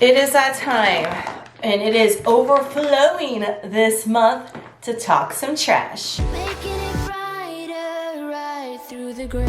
It is that time, and it is overflowing this month to talk some trash. Making it brighter, right through the gray.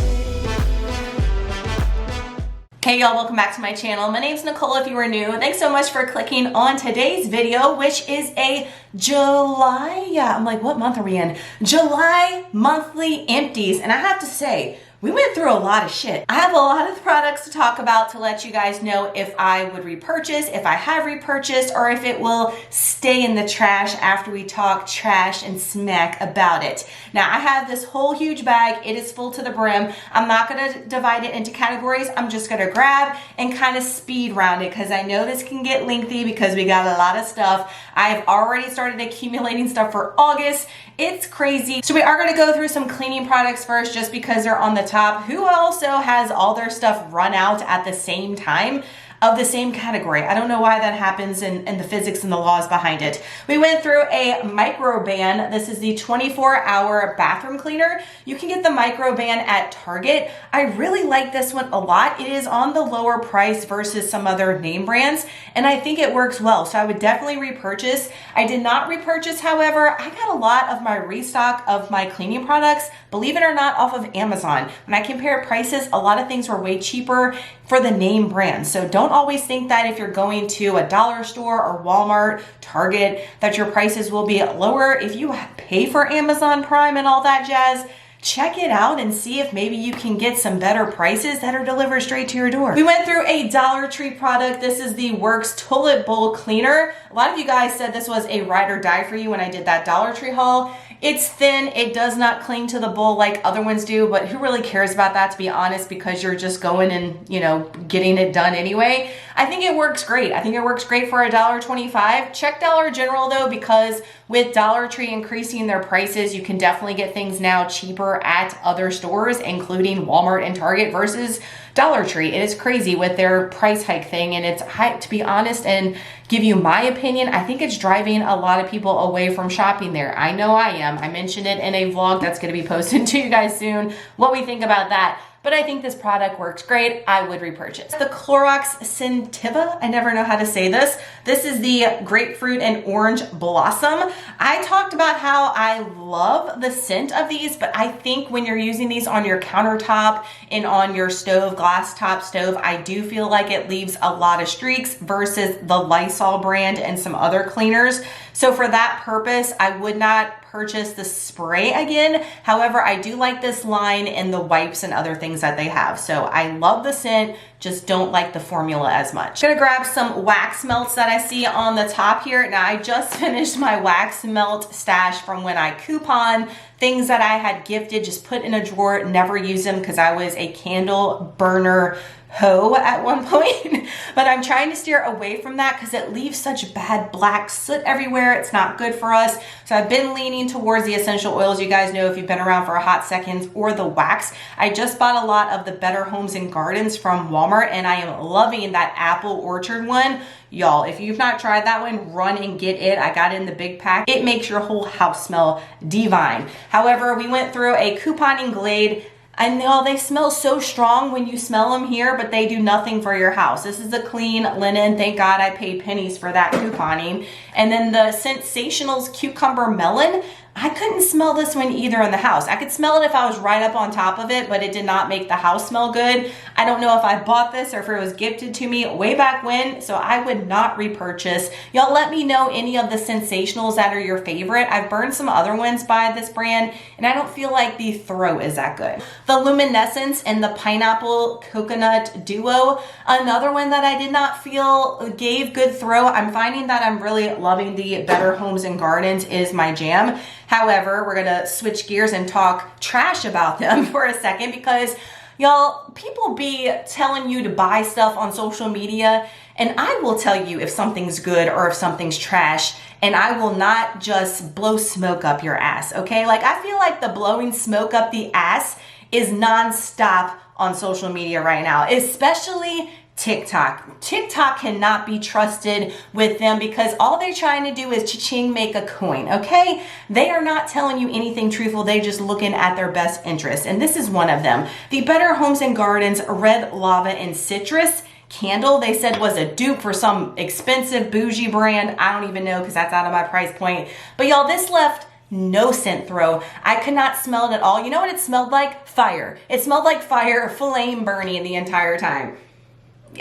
Hey y'all, welcome back to my channel. My name's Nicole if you are new. Thanks so much for clicking on today's video, which is a July, I'm like, what month are we in? July monthly empties. And I have to say, we went through a lot of shit. I have a lot of products to talk about to let you guys know if I would repurchase, if I have repurchased, or if it will stay in the trash after we talk trash and smack about it. Now, I have this whole huge bag. It is full to the brim. I'm not gonna divide it into categories. I'm just gonna grab and kind of speed round it because I know this can get lengthy because we got a lot of stuff. I've already started accumulating stuff for August. It's crazy. So we are gonna go through some cleaning products first just because they're on the top. Who also has all their stuff run out at the same time of the same category? I don't know why that happens and the physics and the laws behind it. We went through a Microban. This is the 24-hour bathroom cleaner. You can get the Microban at Target. I really like this one a lot. It is on the lower price versus some other name brands, and I think it works well. So I would definitely repurchase. I did not repurchase, however. I got a lot of my restock of my cleaning products, believe it or not, off of Amazon. When I compare prices, a lot of things were way cheaper for the name brand. So don't always think that if you're going to a dollar store or Walmart, Target, that your prices will be lower. If you pay for Amazon Prime and all that jazz, check it out and see if maybe you can get some better prices that are delivered straight to your door. We went through a Dollar Tree product. This is the Works Toilet Bowl Cleaner. A lot of you guys said this was a ride or die for you when I did that Dollar Tree haul. It's thin, it does not cling to the bowl like other ones do, but who really cares about that, to be honest, because you're just going and, you know, getting it done anyway. I think it works great. I think it works great for $1.25. Check Dollar General though, because with Dollar Tree increasing their prices, you can definitely get things now cheaper at other stores, including Walmart and Target versus Dollar Tree. It is crazy with their price hike thing, and it's hype, to be honest, and give you my opinion. I think it's driving a lot of people away from shopping there. I know I am. I mentioned it in a vlog that's going to be posted to you guys soon, what we think about that. But I think this product works great. I would repurchase. The Clorox Scentiva, I never know how to say this. This is the grapefruit and orange blossom. I talked about how I love the scent of these, but I think when you're using these on your countertop and on your stove, glass top stove, I do feel like it leaves a lot of streaks versus the Lysol brand and some other cleaners. So for that purpose, I would not purchase the spray again. However, I do like this line and the wipes and other things that they have. So I love the scent, just don't like the formula as much. I'm gonna grab some wax melts that I see on the top here. Now, I just finished my wax melt stash from when I coupon. Things that I had gifted, just put in a drawer, never use them because I was a candle burner hoe at one point. But I'm trying to steer away from that because it leaves such bad black soot everywhere. It's not good for us. So I've been leaning towards the essential oils. You guys know if you've been around for a hot second, or the wax. I just bought a lot of the Better Homes and Gardens from Walmart, and I am loving that apple orchard one. Y'all, if you've not tried that one, run and get it. I got it in the big pack. It makes your whole house smell divine. However, we went through a couponing Glade. I know they smell so strong when you smell them here, but they do nothing for your house. This is a clean linen. Thank God I paid pennies for that couponing. And then the Sensationals Cucumber Melon. I couldn't smell this one either in the house. I could smell it if I was right up on top of it, but it did not make the house smell good. I don't know if I bought this or if it was gifted to me way back when, so I would not repurchase. Y'all let me know any of the Sensationals that are your favorite. I've burned some other ones by this brand, and I don't feel like the throw is that good. The Luminescence and the Pineapple Coconut Duo, another one that I did not feel gave good throw. I'm finding that I'm really loving the Better Homes and Gardens is my jam. However, we're gonna switch gears and talk trash about them for a second because y'all, people be telling you to buy stuff on social media, and I will tell you if something's good or if something's trash, and I will not just blow smoke up your ass, okay? Like, I feel like the blowing smoke up the ass is nonstop on social media right now, especially TikTok. TikTok cannot be trusted with them because all they're trying to do is cha-ching, make a coin, okay? They are not telling you anything truthful. They're just looking at their best interest, and this is one of them. The Better Homes and Gardens Red Lava and Citrus candle they said was a dupe for some expensive bougie brand. I don't even know because that's out of my price point. But y'all, this left no scent throw. I could not smell it at all. You know what it smelled like? Fire. It smelled like fire, flame burning the entire time.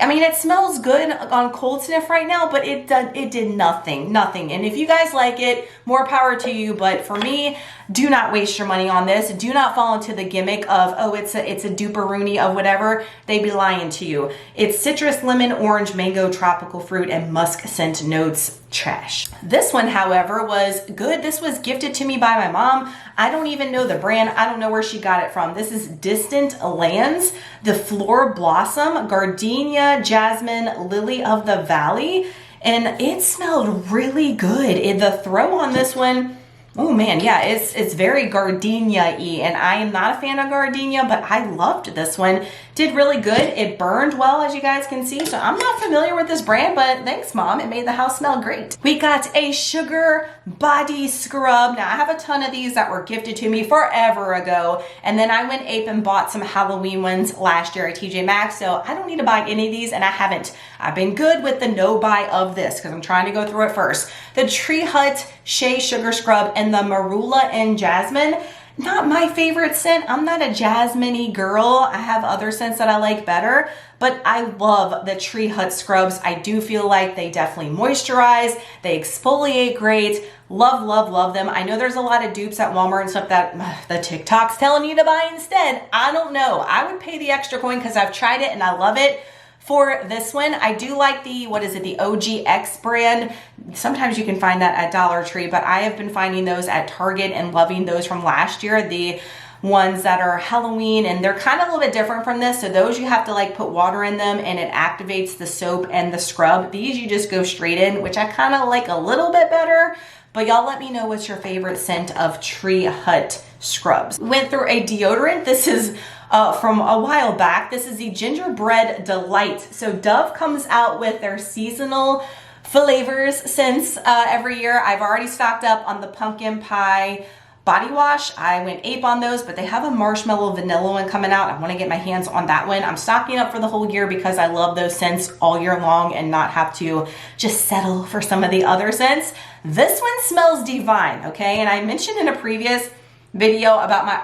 I mean, it smells good on cold sniff right now, but it did nothing. And if you guys like it, more power to you. But for me, do not waste your money on this. Do not fall into the gimmick of, oh, it's a duper-rooney of whatever. They be lying to you. It's citrus, lemon, orange, mango, tropical fruit, and musk scent notes. Trash. This one, however, was good. This was gifted to me by my mom. I don't even know the brand. I don't know where she got it from. This is Distant Lands, the Flora Blossom, Gardenia, Jasmine, Lily of the Valley. And it smelled really good. The throw on this one, oh man, yeah, it's very gardenia-y, and I am not a fan of gardenia, but I loved this one. Did really good. It burned well, as you guys can see, so I'm not familiar with this brand, but thanks, Mom. It made the house smell great. We got a sugar body scrub. Now, I have a ton of these that were gifted to me forever ago, and then I went ape and bought some Halloween ones last year at TJ Maxx, so I don't need to buy any of these, and I haven't. I've been good with the no buy of this, because I'm trying to go through it first. The Tree Hut Shea Sugar Scrub and the Marula and Jasmine. Not my favorite scent. I'm not a jasmine-y girl. I have other scents that I like better, but I love the Tree Hut scrubs. I do feel like they definitely moisturize. They exfoliate great. Love, love, love them. I know there's a lot of dupes at Walmart and stuff that the TikTok's telling you to buy instead. I don't know. I would pay the extra coin because I've tried it and I love it. For this one, I do like the, what is it, the OGX brand. Sometimes you can find that at Dollar Tree, but I have been finding those at Target and loving those from last year. The ones that are Halloween, and they're kind of a little bit different from this. So those you have to like put water in them and it activates the soap and the scrub. These you just go straight in, which I kind of like a little bit better. But y'all let me know what's your favorite scent of Tree Hut scrubs. Went through a deodorant. This is from a while back. This is the Gingerbread Delight. So Dove comes out with their seasonal flavors scents every year. I've already stocked up on the pumpkin pie body wash. I went ape on those, but they have a marshmallow vanilla one coming out. I want to get my hands on that one. I'm stocking up for the whole year because I love those scents all year long and not have to just settle for some of the other scents. This one smells divine, okay? And I mentioned in a previous video about my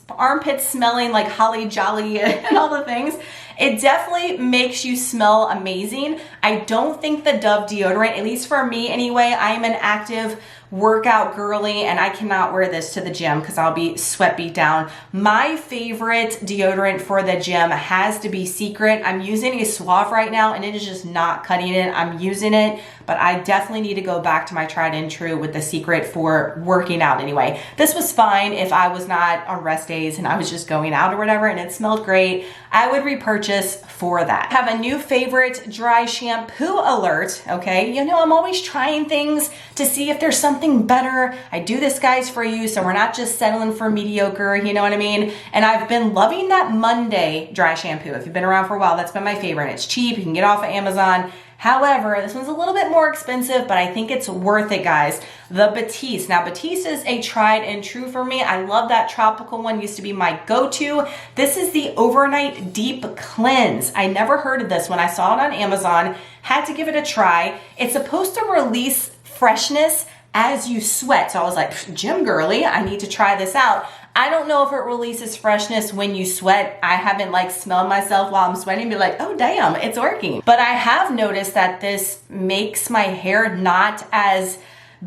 armpits smelling like holly jolly and all the things. It definitely makes you smell amazing. I don't think the Dove deodorant, at least for me anyway, I am an active workout girly and I cannot wear this to the gym because I'll be sweat beat down. My favorite deodorant for the gym has to be Secret. I'm using a Suave right now and it is just not cutting it. I'm using it, but I definitely need to go back to my tried and true with the Secret for working out anyway. This was fine if I was not on rest days and I was just going out or whatever and it smelled great. I would repurchase for that. I have a new favorite dry shampoo alert, okay? You know, I'm always trying things to see if there's something better. I do this, guys, for you, so we're not just settling for mediocre, you know what I mean? And I've been loving that Monday dry shampoo. If you've been around for a while, that's been my favorite. It's cheap, you can get off of Amazon. However, this one's a little bit more expensive, but I think it's worth it, guys. The Batiste. Now, Batiste is a tried and true for me. I love that tropical one. Used to be my go-to. This is the Overnight Deep Cleanse. I never heard of this one. I saw it on Amazon. Had to give it a try. It's supposed to release freshness as you sweat. So I was like, gym girly, I need to try this out. I don't know if it releases freshness when you sweat. I haven't like smelled myself while I'm sweating and be like, oh damn, it's working. But I have noticed that this makes my hair not as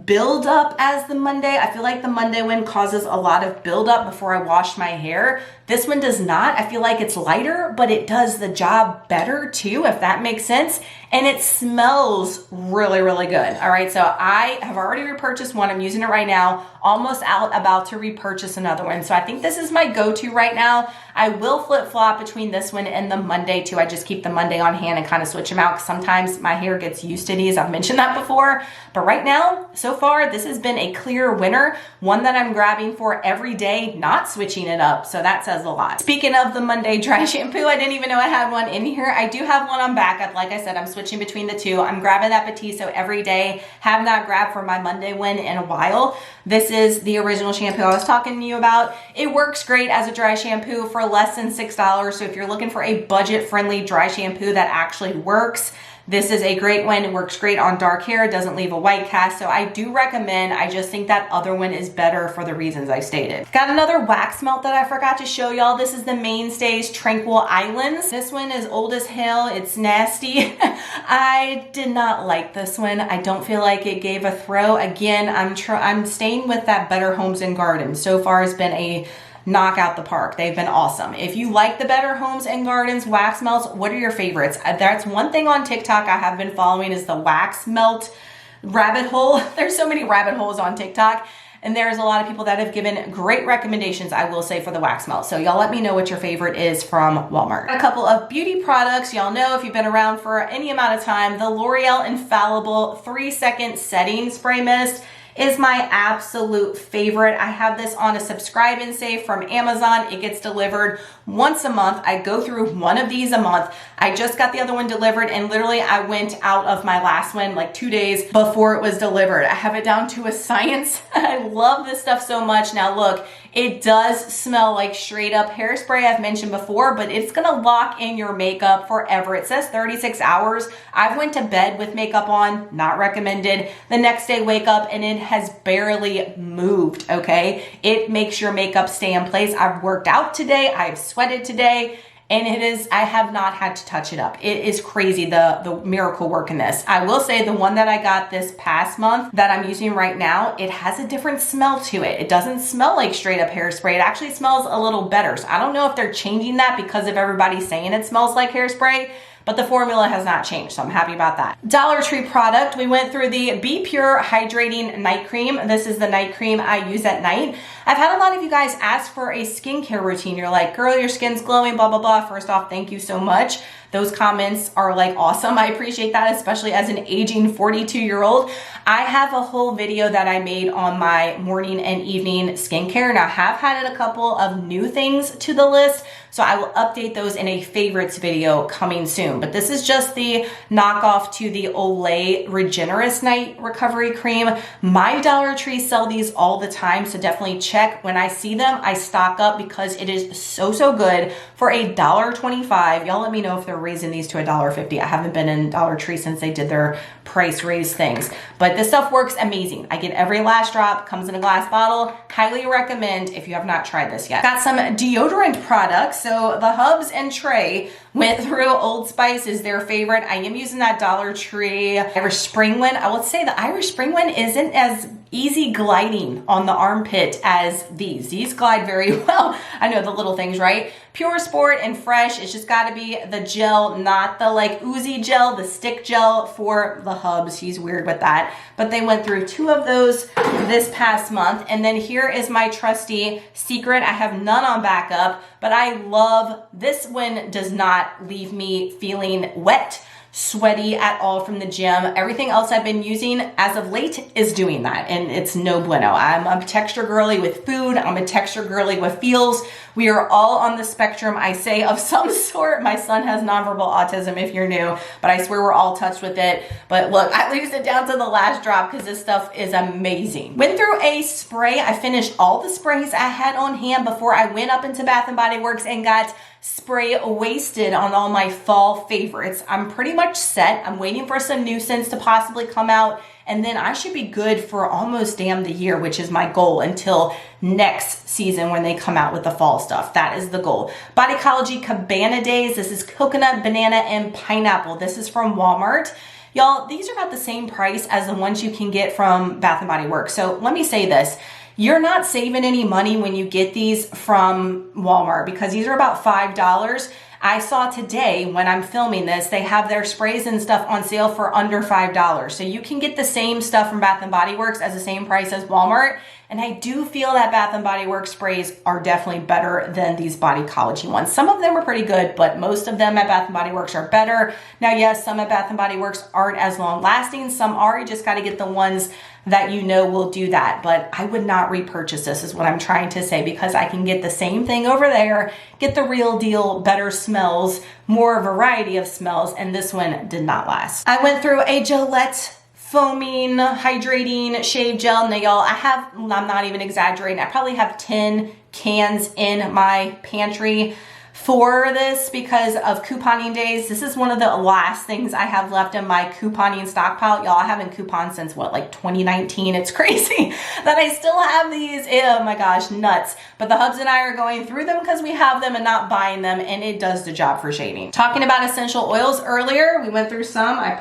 build up as the Monday. I feel like the Monday one causes a lot of build up before I wash my hair. This one does not. I feel like it's lighter, but it does the job better too, if that makes sense. And it smells really, really good. All right, so I have already repurchased one. I'm using it right now, almost about to repurchase another one. So I think this is my go-to right now. I will flip-flop between this one and the Monday too. I just keep the Monday on hand and kind of switch them out because sometimes my hair gets used to these. I've mentioned that before. But right now, so far, this has been a clear winner, one that I'm grabbing for every day, not switching it up. So that says says a lot. Speaking of the Monday dry shampoo, I didn't even know I had one in here. I do have one on backup. Like I said, I'm switching between the two. I'm grabbing that Batiste every day. Have not grabbed for my Monday one in a while. This is the original shampoo I was talking to you about. It works great as a dry shampoo for less than $6. So if you're looking for a budget-friendly dry shampoo that actually works, this is a great one. It works great on dark hair. It doesn't leave a white cast. So I do recommend. I just think that other one is better for the reasons I stated. Got another wax melt that I forgot to show y'all. This is the Mainstays Tranquil Islands. This one is old as hell. It's nasty. I did not like this one. I don't feel like it gave a throw. Again, I'm staying with that Better Homes and Gardens. So far it's been a knock out the park. They've been awesome. If you like the Better Homes and Gardens wax melts, what are your favorites? That's one thing on TikTok I have been following is the wax melt rabbit hole. There's so many rabbit holes on TikTok, and there's a lot of people that have given great recommendations, I will say, for the wax melt. So y'all let me know what your favorite is from Walmart. A couple of beauty products. Y'all know if you've been around for any amount of time, the L'Oreal Infallible 3-second setting spray mist is my absolute favorite. I have this on a subscribe and save from Amazon. It gets delivered once a month. I go through one of these a month. I just got the other one delivered, and literally I went out of my last one like 2 days before it was delivered. I have it down to a science. I love this stuff so much. Now look, it does smell like straight up hairspray, I've mentioned before, but it's gonna lock in your makeup forever. It says 36 hours. I've went to bed with makeup on, not recommended. The next day wake up and it has barely moved, okay? It makes your makeup stay in place. I've worked out today, I've sweated today, and I have not had to touch it up. It is crazy, the miracle work in this. I will say the one that I got this past month that I'm using right now, it has a different smell to it. It doesn't smell like straight up hairspray. It actually smells a little better. So I don't know if they're changing that because of everybody saying it smells like hairspray, but the formula has not changed, so I'm happy about that. Dollar Tree product, we went through the Be Pure Hydrating Night Cream. This is the night cream I use at night. I've had a lot of you guys ask for a skincare routine. You're like, girl, your skin's glowing, blah, blah, blah. First off, thank you so much. Those comments are like awesome. I appreciate that, especially as an aging 42-year-old. I have a whole video that I made on my morning and evening skincare, and I have added a couple of new things to the list, so I will update those in a favorites video coming soon. But this is just the knockoff to the Olay Regenerist Night Recovery Cream. My Dollar Tree sell these all the time, so definitely check. When I see them, I stock up because it is so, so good for $1.25. Y'all let me know if they're raising these to $1.50. I haven't been in Dollar Tree since they did their price raise things, but this stuff works amazing. I get every last drop, comes in a glass bottle. Highly recommend if you have not tried this yet. Got some deodorant products. So the Hubs and Trey went through Old Spice is their favorite. I am using that Dollar Tree Irish Spring one. I would say the Irish Spring one isn't as easy gliding on the armpit as these. These glide very well. I know the little things, right? Pure Sport and Fresh. It's just got to be the gel, not the like oozy gel, the stick gel for the Hubs. He's weird with that. But they went through 2 of those this past month. And then here is my trusty Secret. I have none on backup, but I love this one. Does not leave me feeling wet, sweaty at all from the gym. Everything else I've been using as of late is doing that, and it's no bueno. I'm a texture girly with food. I'm a texture girly with feels. We are all on the spectrum, I say, of some sort. My son has nonverbal autism if you're new, but I swear we're all touched with it. But look, I leave it down to the last drop because this stuff is amazing. Went through a spray. I finished all the sprays I had on hand before I went up into Bath & Body Works and got spray wasted on all my fall favorites. I'm pretty much set. I'm waiting for some new scents to possibly come out, and then I should be good for almost damn the year, which is my goal until next season when they come out with the fall stuff. That is the goal. Bodycology Cabana Days. This is coconut, banana, and pineapple. This is from Walmart. Y'all, these are about the same price as the ones you can get from Bath & Body Works. So let me say this. You're not saving any money when you get these from Walmart because these are about $5. I saw today when I'm filming this, they have their sprays and stuff on sale for under $5. So you can get the same stuff from Bath & Body Works as the same price as Walmart. And I do feel that Bath & Body Works sprays are definitely better than these Bodycology ones. Some of them are pretty good, but most of them at Bath & Body Works are better. Now, yes, some at Bath & Body Works aren't as long lasting. Some are. You just got to get the ones that you know will do that. But I would not repurchase this is what I'm trying to say, because I can get the same thing over there, get the real deal, better smells, more variety of smells, and this one did not last. I went through a Gillette foaming, hydrating shave gel. Now y'all, I'm not even exaggerating. I probably have 10 cans in my pantry for this because of couponing days. This is one of the last things I have left in my couponing stockpile. Y'all, I haven't couponed since what, like 2019? It's crazy that I still have these. Oh my gosh, nuts. But the hubs and I are going through them because we have them and not buying them, and it does the job for shaving. Talking about essential oils earlier, we went through some. I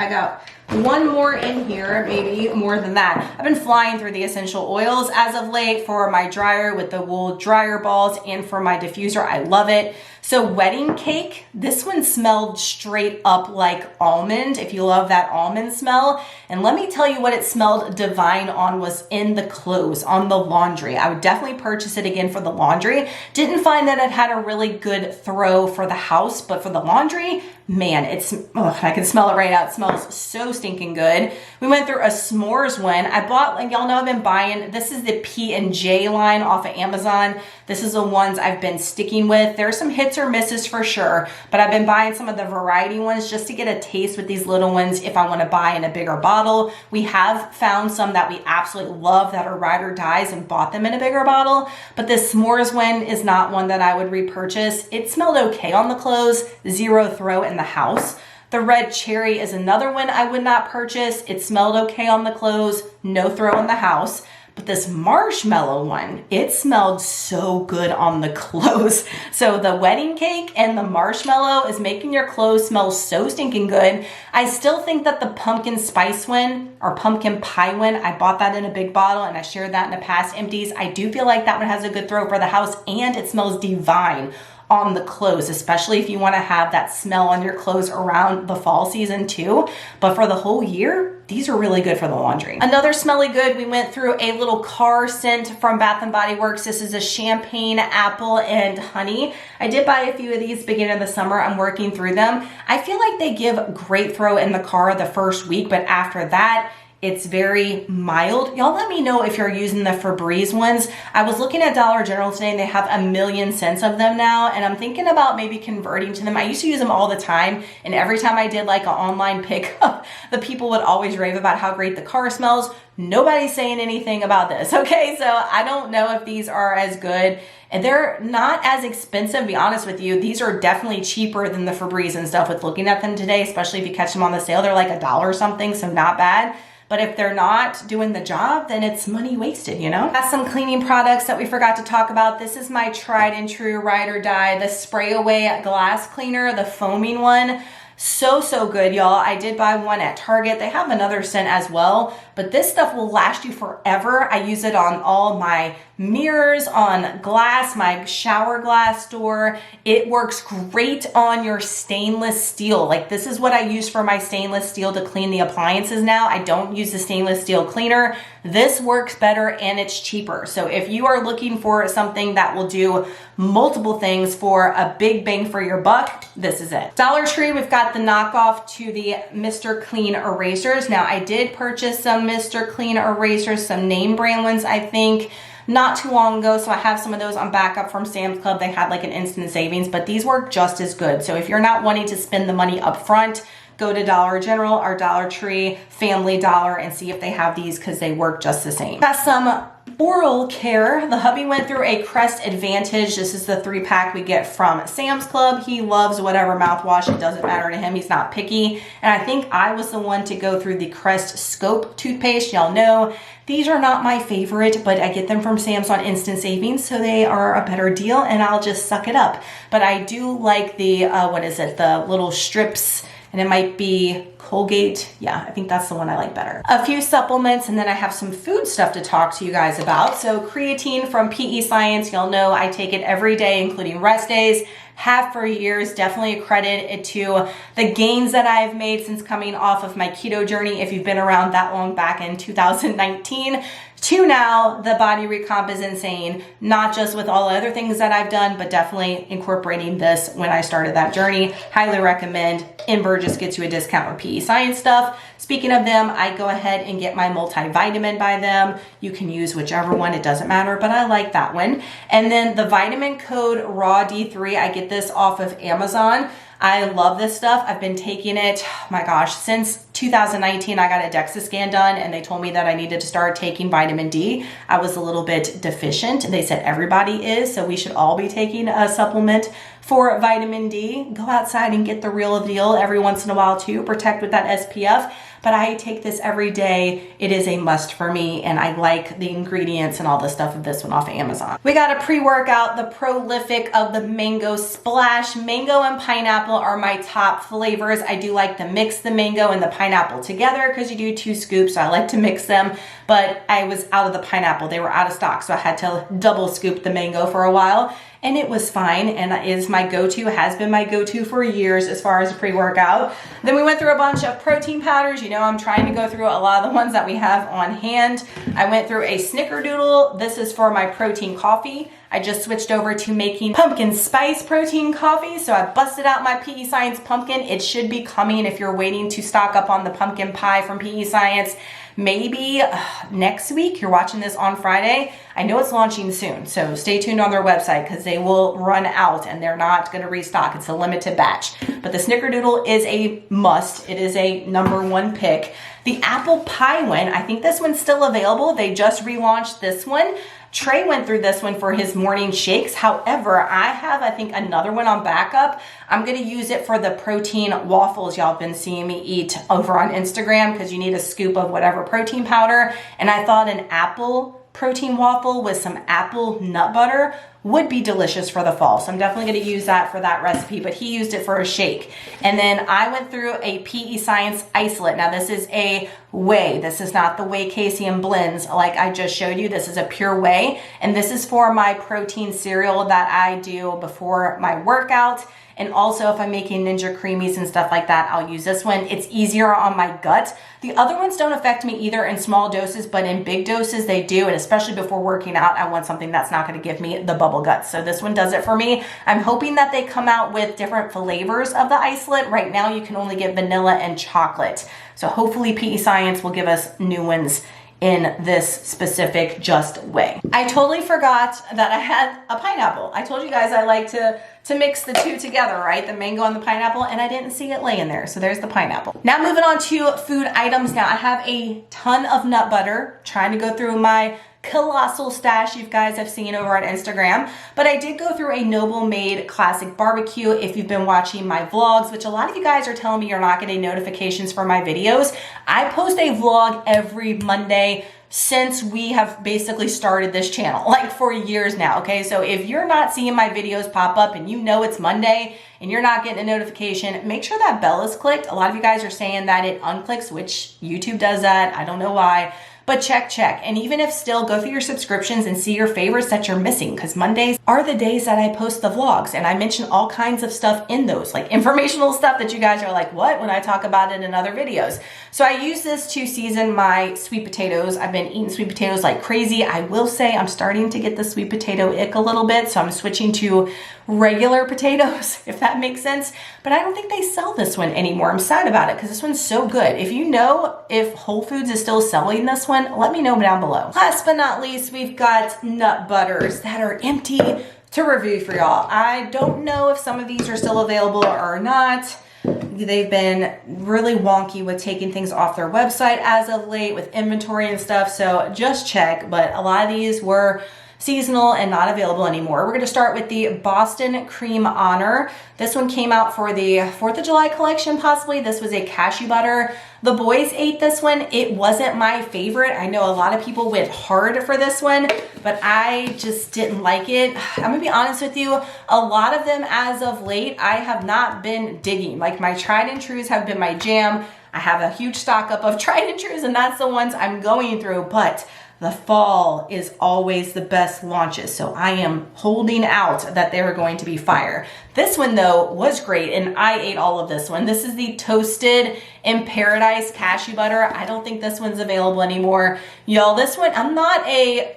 got one more in here, maybe more than that. I've been flying through the essential oils as of late for my dryer with the wool dryer balls and for my diffuser. I love it. So wedding cake, this one smelled straight up like almond, if you love that almond smell. And let me tell you what it smelled divine on was in the clothes, on the laundry. I would definitely purchase it again for the laundry. Didn't find that it had a really good throw for the house, but for the laundry, man, I can smell it right now. It smells so stinking good. We went through a s'mores one. I bought, like y'all know, I've been buying, this is the P&J line off of Amazon. This is the ones I've been sticking with. There's some hits or misses for sure, but I've been buying some of the variety ones just to get a taste with these little ones if I want to buy in a bigger bottle. We have found some that we absolutely love that are ride or dies and bought them in a bigger bottle, but this s'mores one is not one that I would repurchase. It smelled okay on the clothes, zero throw in the house. The red cherry is another one I would not purchase. It smelled okay on the clothes, no throw in the house. But this marshmallow one, it smelled so good on the clothes. So the wedding cake and the marshmallow is making your clothes smell so stinking good. I still think that the pumpkin spice one or pumpkin pie one, I bought that in a big bottle and I shared that in the past empties. I do feel like that one has a good throw for the house and it smells divine on the clothes, especially if you want to have that smell on your clothes around the fall season too. But for the whole year, these are really good for the laundry. Another smelly good, we went through a little car scent from Bath & Body Works. This is a champagne, apple, and honey. I did buy a few of these beginning of the summer. I'm working through them. I feel like they give great throw in the car the first week, but after that, it's very mild. Y'all let me know if you're using the Febreze ones. I was looking at Dollar General today and they have 1,000,000 scents of them now, and I'm thinking about maybe converting to them. I used to use them all the time, and every time I did like an online pickup, the people would always rave about how great the car smells. Nobody's saying anything about this, okay? So I don't know if these are as good. And they're not as expensive, to be honest with you. These are definitely cheaper than the Febreze and stuff with looking at them today, especially if you catch them on the sale. They're like $1 or something, so not bad. But if they're not doing the job, then it's money wasted, you know? Got some cleaning products that we forgot to talk about. This is my tried and true ride or die, the Sprayaway glass cleaner, the foaming one. So good, y'all. I did buy one at Target. They have another scent as well, but this stuff will last you forever. I use it on all my mirrors, on glass, my shower glass door. It works great on your stainless steel. Like, this is what I use for my stainless steel to clean the appliances now. I don't use the stainless steel cleaner. This works better and it's cheaper. So if you are looking for something that will do multiple things for a big bang for your buck, this is it. Dollar Tree, we've got the knockoff to the Mr. Clean erasers. Now, I did purchase some Mr. Clean erasers, some name brand ones, I think, not too long ago, so I have some of those on backup from Sam's Club. They had like an instant savings, but these work just as good. So if you're not wanting to spend the money up front, go to Dollar General or Dollar Tree, Family Dollar, and see if they have these because they work just the same. Got some oral care. The hubby went through a Crest Advantage. This is the 3-pack we get from Sam's Club. He loves whatever mouthwash. It doesn't matter to him. He's not picky. And I think I was the one to go through the Crest Scope toothpaste. Y'all know these are not my favorite, but I get them from Sam's on instant savings, so they are a better deal, and I'll just suck it up. But I do like the, the little strips, and it might be Colgate. Yeah, I think that's the one I like better. A few supplements, and then I have some food stuff to talk to you guys about. So creatine from PE Science, y'all know I take it every day, including rest days. Have for years, definitely credit it to the gains that I've made since coming off of my keto journey. If you've been around that long back in 2019, to now, the body recomp is insane, not just with all the other things that I've done, but definitely incorporating this when I started that journey. Highly recommend. Burgess gets you a discount with PE Science stuff. Speaking of them, I go ahead and get my multivitamin by them. You can use whichever one, it doesn't matter, but I like that one. And then the vitamin code RAW D3, I get this off of Amazon. I love this stuff. I've been taking it, oh my gosh, since 2019, I got a DEXA scan done and they told me that I needed to start taking vitamin D. I was a little bit deficient. They said everybody is, so we should all be taking a supplement for vitamin D. Go outside and get the real deal every once in a while too. Protect with that SPF. But I take this every day. It is a must for me, and I like the ingredients and all the stuff of this one off of Amazon. We got a pre-workout, the Prolific of the Mango Splash. Mango and pineapple are my top flavors. I do like to mix the mango and the pineapple together because you do 2 scoops, so I like to mix them. But I was out of the pineapple. They were out of stock, so I had to double scoop the mango for a while. And it was fine, and is my go-to, has been my go-to for years as far as a pre-workout. Then we went through a bunch of protein powders. You know, I'm trying to go through a lot of the ones that we have on hand. I went through a Snickerdoodle. This is for my protein coffee. I just switched over to making pumpkin spice protein coffee. So I busted out my PE Science pumpkin. It should be coming if you're waiting to stock up on the pumpkin pie from PE Science. Maybe next week. You're watching this on Friday. I know it's launching soon, so stay tuned on their website because they will run out and they're not going to restock. It's a limited batch. But the Snickerdoodle is a must. It is a #1 pick. The apple pie one, I think this one's still available. They just relaunched this one. Trey went through this one for his morning shakes. However, I have, I think, another one on backup. I'm going to use it for the protein waffles y'all have been seeing me eat over on Instagram because you need a scoop of whatever protein powder. And I thought an apple protein waffle with some apple nut butter would be delicious for the fall. So I'm definitely going to use that for that recipe, but he used it for a shake. And then I went through a PE Science isolate. Now this is a whey. This is not the whey casein blends like I just showed you. This is a pure whey. And this is for my protein cereal that I do before my workout. And also if I'm making Ninja Creamies and stuff like that, I'll use this one. It's easier on my gut. The other ones don't affect me either in small doses, but in big doses they do. And especially before working out, I want something that's not going to give me the bubble guts. So this one does it for me. I'm hoping that they come out with different flavors of the isolate. Right now you can only get vanilla and chocolate. So hopefully PE Science will give us new ones in this specific just way. I totally forgot that I had a pineapple. I told you guys I like to mix the two together, right? The mango and the pineapple, and I didn't see it laying there. So there's the pineapple. Now moving on to food items. Now I have a ton of nut butter, trying to go through my colossal stash you guys have seen over on Instagram, but I did go through a Noble Made classic barbecue. If you've been watching my vlogs, which a lot of you guys are telling me you're not getting notifications for my videos, I post a vlog every Monday since we have basically started this channel, like for years now, okay? So if you're not seeing my videos pop up and you know it's Monday and you're not getting a notification, make sure that bell is clicked. A lot of you guys are saying that it unclicks, which YouTube does that. I don't know why. But check. And even if still, go through your subscriptions and see your favorites that you're missing, because Mondays are the days that I post the vlogs and I mention all kinds of stuff in those, like informational stuff that you guys are like, what? When I talk about it in other videos. So I use this to season my sweet potatoes. I've been eating sweet potatoes like crazy. I will say I'm starting to get the sweet potato ick a little bit, so I'm switching to regular potatoes, if that makes sense. But I don't think they sell this one anymore. I'm sad about it because this one's so good. If you know if Whole Foods is still selling this one, let me know down below. Last but not least, we've got nut butters that are empty to review for y'all. I don't know if some of these are still available or not. They've been really wonky with taking things off their website as of late with inventory and stuff, so just check. But a lot of these were seasonal and not available anymore. We're gonna start with the Boston Cream Honor. This one came out for the 4th of July collection, possibly. This was a cashew butter. The boys ate this one. It wasn't my favorite. I know a lot of people went hard for this one, but I just didn't like it. I'm gonna be honest with you, a lot of them as of late, I have not been digging. Like my tried and trues have been my jam. I have a huge stock up of tried and trues and that's the ones I'm going through, but the fall is always the best launches. So I am holding out that they are going to be fire. This one though was great, and I ate all of this one. This is the Toasted in Paradise cashew butter. I don't think this one's available anymore. Y'all, this one, I'm not a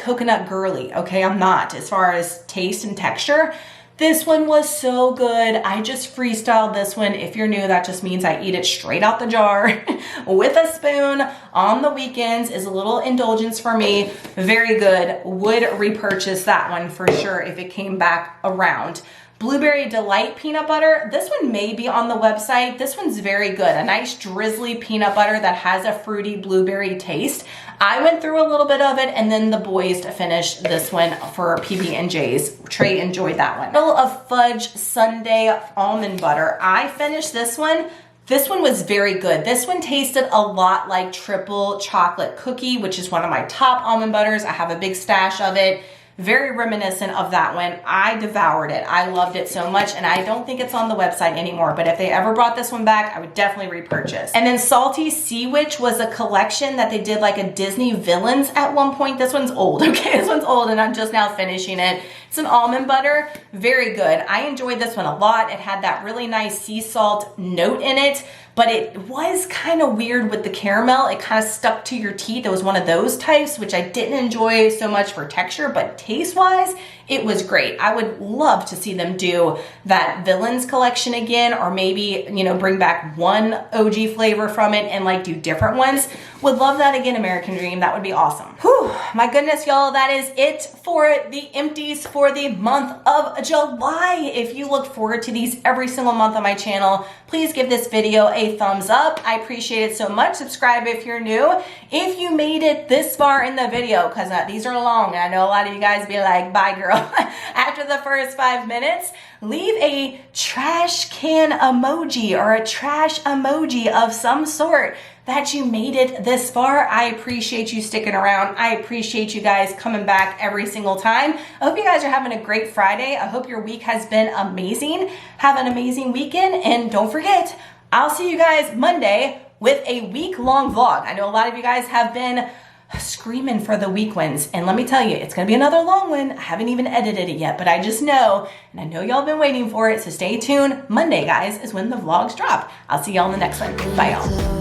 coconut girly, okay? I'm not, as far as taste and texture. This one was so good. I just freestyled this one. If you're new, that just means I eat it straight out the jar with a spoon on the weekends. Is a little indulgence for me. Very good. Would repurchase that one for sure if it came back around. Blueberry Delight peanut butter. This one may be on the website. This one's very good. A nice drizzly peanut butter that has a fruity blueberry taste. I went through a little bit of it, and then the boys finished this one for PB&J's. Trey enjoyed that one. Middle of Fudge Sundae almond butter. I finished this one. This one was very good. This one tasted a lot like triple chocolate cookie, which is one of my top almond butters. I have a big stash of it. Very reminiscent of that one. I devoured it. I loved it so much, and I don't think it's on the website anymore, but if they ever brought this one back, I would definitely repurchase. And then Salty Sea Witch was a collection that they did like a Disney Villains at one point. This one's old, okay? This one's old, and I'm just now finishing it. It's an almond butter, very good. I enjoyed this one a lot. It had that really nice sea salt note in it, but it was kind of weird with the caramel. It kind of stuck to your teeth. It was one of those types, which I didn't enjoy so much for texture, but taste-wise, it was great. I would love to see them do that Villains collection again, or maybe, you know, bring back one OG flavor from it and like do different ones. Would love that again, American Dream. That would be awesome. Whew, my goodness, y'all, that is it for the empties for the month of July. If you look forward to these every single month on my channel, please give this video a thumbs up. I appreciate it so much. Subscribe if you're new. If you made it this far in the video, because these are long, and I know a lot of you guys be like, bye girl, after the first 5 minutes, leave a trash can emoji or a trash emoji of some sort that you made it this far. I appreciate you sticking around. I appreciate you guys coming back every single time. I hope you guys are having a great Friday. I hope your week has been amazing. Have an amazing weekend, and don't forget, I'll see you guys Monday with a week-long vlog. I know a lot of you guys have been screaming for the week ones, and let me tell you, it's gonna be another long one. I haven't even edited it yet, but I just know, and I know y'all been waiting for it, so stay tuned. Monday, guys, is when the vlogs drop. I'll see y'all in the next one. Bye, y'all.